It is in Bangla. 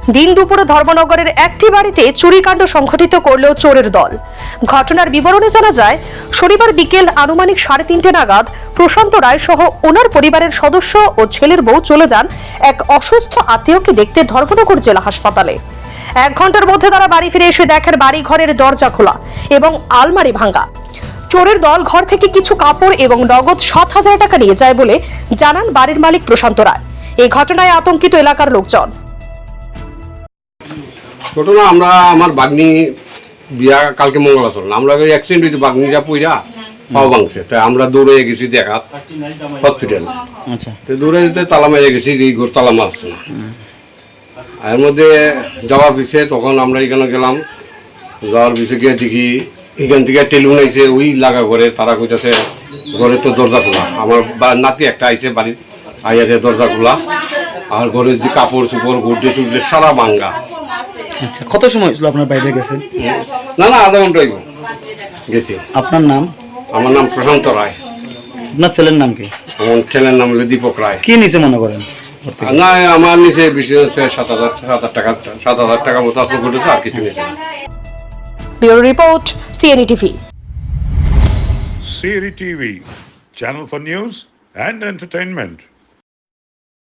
দিন দুপুরে ধর্মনগরের একটি বাড়িতে চুরিকাণ্ড সংঘটিত করল চোরের দল। ঘটনার বিবরণে জানা যায়, শনিবার বিকেল আনুমানিক 3:30 নাগাদ প্রশান্ত রায় সহ ওনার পরিবারের সদস্য ও ছেলের বউ চলে যান এক অসুস্থ আত্মীয়কে দেখতে ধর্মনগর জেলা হাসপাতালে। 1 ঘন্টার মধ্যে তারা বাড়ি ফিরে এসে দেখেন বাড়ি ঘরের দরজা খোলা এবং আলমারি ভাঙা। চোরের দল ঘর থেকে কিছু কাপড় এবং নগদ 7,000 টাকা নিয়ে যায় বলে জানান বাড়ির মালিক প্রশান্ত রায়। এই ঘটনায় আতঙ্কিত এলাকার লোকজন। ঘটনা আমরা আমার বাগনি বিয়া কালকে মঙ্গলাচরণ আমরা ওই অ্যাক্সিডেন্ট হয়েছে, বাগনিটা পইরা পাও ভাঙছে, তাই আমরা দৌড়ে গেছি দেখা হসপিটাল। আচ্ছা, তো দৌড়ে যেতে তালা মেরে গেছি, এই ঘর তালা মারছে না। এর মধ্যে যাওয়ার পিছিয়ে তখন আমরা এখানে গেলাম, যাওয়ার পিছিয়ে গিয়ে দেখি এখান থেকে টেলিফোন আইছে ওই লাগা ঘরে, তারা কইতাছে ঘরে তো দরজা খোলা। আমার নাতি একটা আইছে বাড়ির, আইয়াতে দরজা খোলা, আর ঘরের যে কাপড় চোপড় গুড্ডে টুড্ডে সারা ভাঙ্গা। আচ্ছা, কত সময় হয়েছিল আপনার বাইরে গেছেন? না আধা ঘন্টায় গেছি। আপনার নাম? আমার নাম প্রশান্ত রায়। আপনার ছেলের নাম কি? আমার ছেলের নাম হলো দীপক রায়। কি নিচে মনে করেন? না, আমার নিচে বেশি হচ্ছে 7,000 টাকা মতো আসলে ঘটেছে, আর কিছু নিচে। Bureau report, CNE TV. CNE TV, channel for news and entertainment.